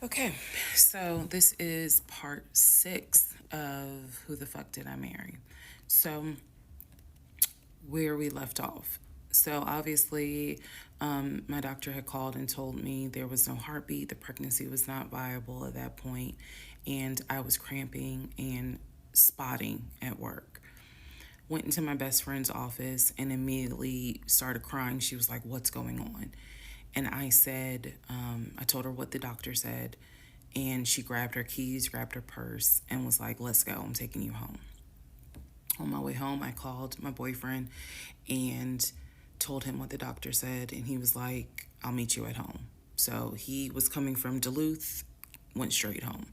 Okay, so this is part 6 of Who the Fuck Did I Marry? So, where we left off. So, obviously, my doctor had called and told me there was no heartbeat, the pregnancy was not viable at that point, and I was cramping and spotting at work. Went into my best friend's office and immediately started crying. She was like, "What's going on?" And I said, I told her what the doctor said. And she grabbed her keys, grabbed her purse, and was like, "Let's go. I'm taking you home." On my way home, I called my boyfriend and told him what the doctor said. And he was like, "I'll meet you at home." So he was coming from Duluth, went straight home.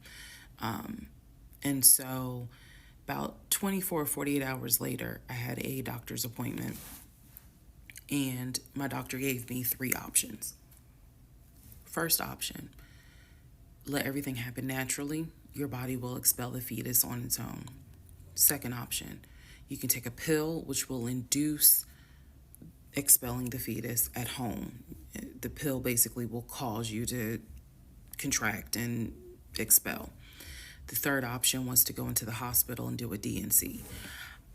And so about 24, 48 hours later, I had a doctor's appointment. And my doctor gave me 3 options. First option, let everything happen naturally. Your body will expel the fetus on its own. Second option, you can take a pill which will induce expelling the fetus at home. The pill basically will cause you to contract and expel. The third option was to go into the hospital and do a D&C.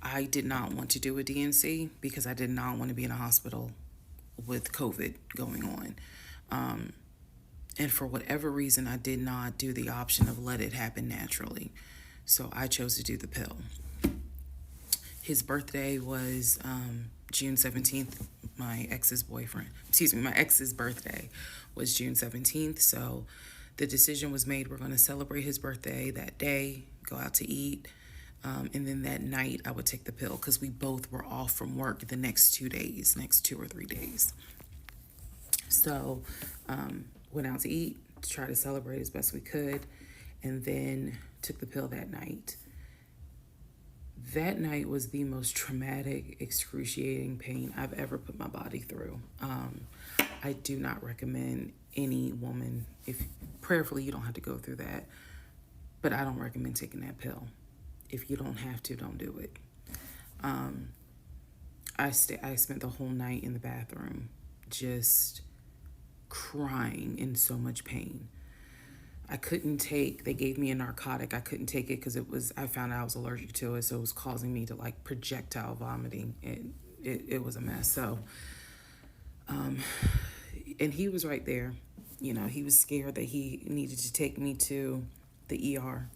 I did not want to do a D&C because I did not want to be in a hospital with COVID going on. And for whatever reason, I did not do the option of let it happen naturally. So I chose to do the pill. His birthday was June 17th. My ex's birthday was June 17th. So the decision was made, we're going to celebrate his birthday that day, go out to eat. And then that night I would take the pill because we both were off from work the next 2 days, next 2 or 3 days. So went out to eat to try to celebrate as best we could, and then took the pill that night. That night was the most traumatic, excruciating pain I've ever put my body through. I do not recommend any woman, if prayerfully you don't have to go through that, but I don't recommend taking that pill. If you don't have to, don't do it. I spent the whole night in the bathroom just crying in so much pain. They gave me a narcotic. I couldn't take it because I found out I was allergic to it. So it was causing me to like projectile vomiting. And it was a mess. So, and he was right there. You know, he was scared that he needed to take me to the ER.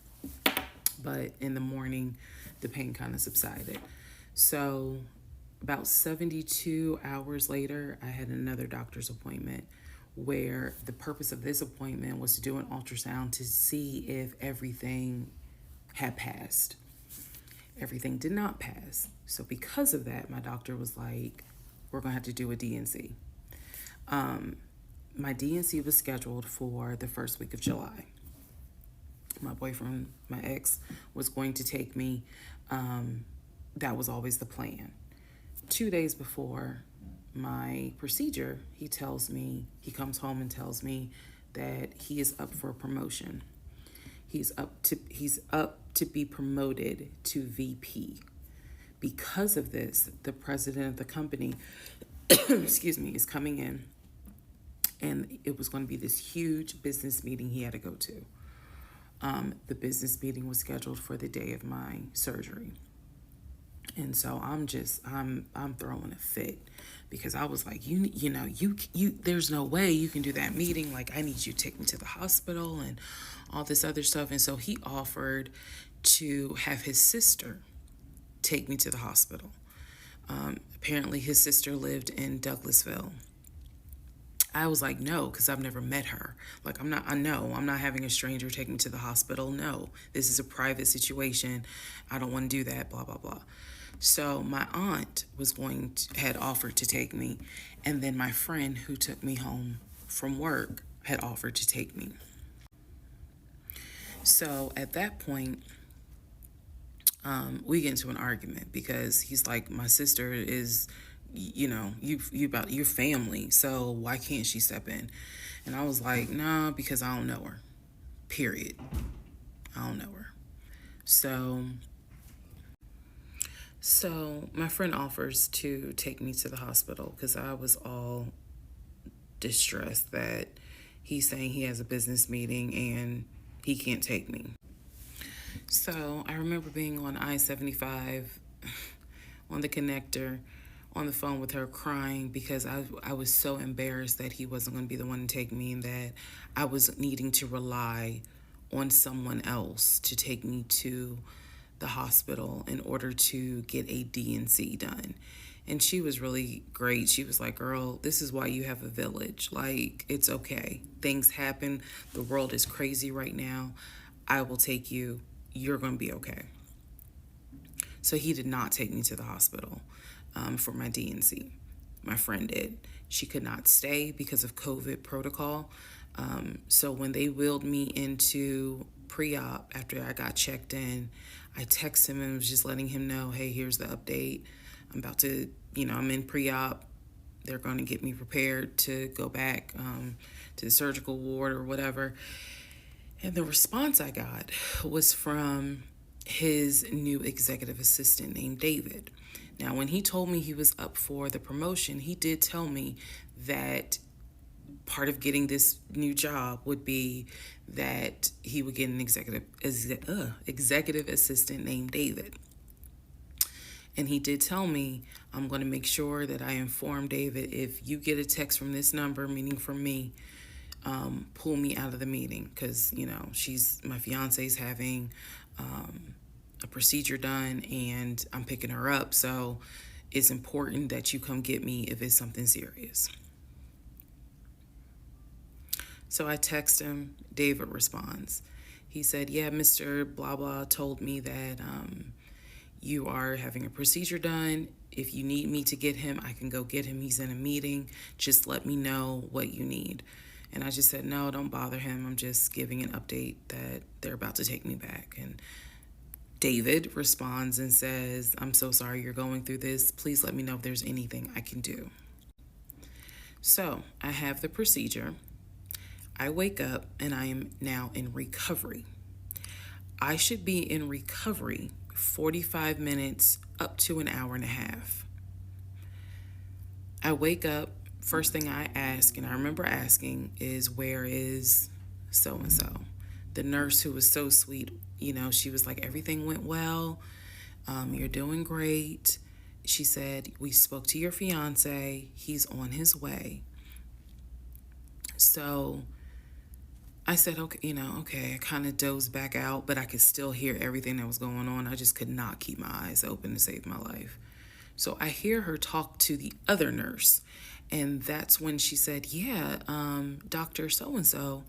But in the morning, the pain kind of subsided. So about 72 hours later, I had another doctor's appointment where the purpose of this appointment was to do an ultrasound to see if everything had passed. Everything did not pass. So because of that, my doctor was like, we're going to have to do a D&C. My D&C was scheduled for the first week of July. My boyfriend, my ex, was going to take me. That was always the plan. 2 days before my procedure, he comes home and tells me that he is up for a promotion. He's up to be promoted to VP. Because of this, the president of the company, is coming in, and it was going to be this huge business meeting he had to go to. The business meeting was scheduled for the day of my surgery. And so I'm throwing a fit because I was like, you there's no way you can do that meeting. Like, I need you to take me to the hospital and all this other stuff. And so he offered to have his sister take me to the hospital. Apparently his sister lived in Douglasville. I was like, no, because I've never met her. Like, I'm not having a stranger take me to the hospital. No, this is a private situation. I don't want to do that, blah, blah, blah. So my aunt had offered to take me. And then my friend who took me home from work had offered to take me. So at that point, we get into an argument because he's like, my sister is, you about your family, so why can't she step in? And I was like, nah, because I don't know her. Period. I don't know her. So my friend offers to take me to the hospital because I was all distressed that he's saying he has a business meeting and he can't take me. So I remember being on I-75 on the connector on the phone with her crying because I was so embarrassed that he wasn't going to be the one to take me and that I was needing to rely on someone else to take me to the hospital in order to get a DNC done. And she was really great. She was like, girl, this is why you have a village. Like, it's okay. Things happen. The world is crazy right now. I will take you. You're going to be okay. So he did not take me to the hospital for my DNC. My friend did. She could not stay because of COVID protocol. So when they wheeled me into pre-op after I got checked in, I texted him and was just letting him know, hey, here's the update. I'm about to, I'm in pre-op. They're going to get me prepared to go back to the surgical ward or whatever. And the response I got was from his new executive assistant named David. Now, when he told me he was up for the promotion, he did tell me that part of getting this new job would be that he would get an executive assistant named David. And he did tell me, I'm going to make sure that I inform David if you get a text from this number, meaning from me, pull me out of the meeting because, my fiance's having a procedure done and I'm picking her up. So it's important that you come get me if it's something serious. So I text him. David responds. He said, yeah, Mr. Blah Blah told me that you are having a procedure done. If you need me to get him, I can go get him. He's in a meeting. Just let me know what you need. And I just said, no, don't bother him. I'm just giving an update that they're about to take me back. And David responds and says, I'm so sorry you're going through this. Please let me know if there's anything I can do. So I have the procedure. I wake up and I am now in recovery. I should be in recovery 45 minutes up to an hour and a half. I wake up, first thing I ask, and I remember asking, is where is so-and-so? The nurse who was so sweet, she was like, everything went well. You're doing great. She said, we spoke to your fiance. He's on his way. So I said, okay, I kind of dozed back out, but I could still hear everything that was going on. I just could not keep my eyes open to save my life. So I hear her talk to the other nurse, and that's when she said, yeah, Dr. So-and-so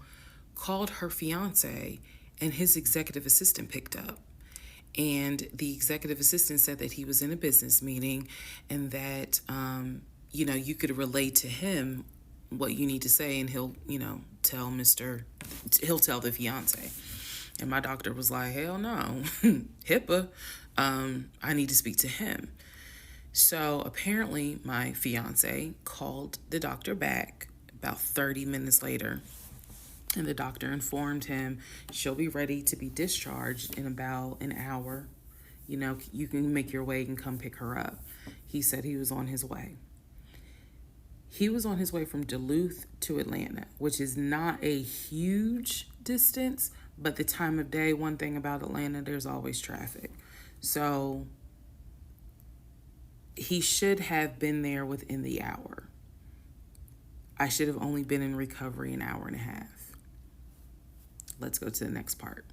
called her fiance, and his executive assistant picked up. And the executive assistant said that he was in a business meeting and that, you could relay to him what you need to say, and he'll tell the fiance. And my doctor was like, hell no, HIPAA, I need to speak to him. So apparently my fiance called the doctor back about 30 minutes later, and the doctor informed him she'll be ready to be discharged in about an hour. You can make your way and come pick her up. He said he was on his way. He was on his way from Duluth to Atlanta, which is not a huge distance, but the time of day, one thing about Atlanta, there's always traffic. So he should have been there within the hour. I should have only been in recovery an hour and a half. Let's go to the next part.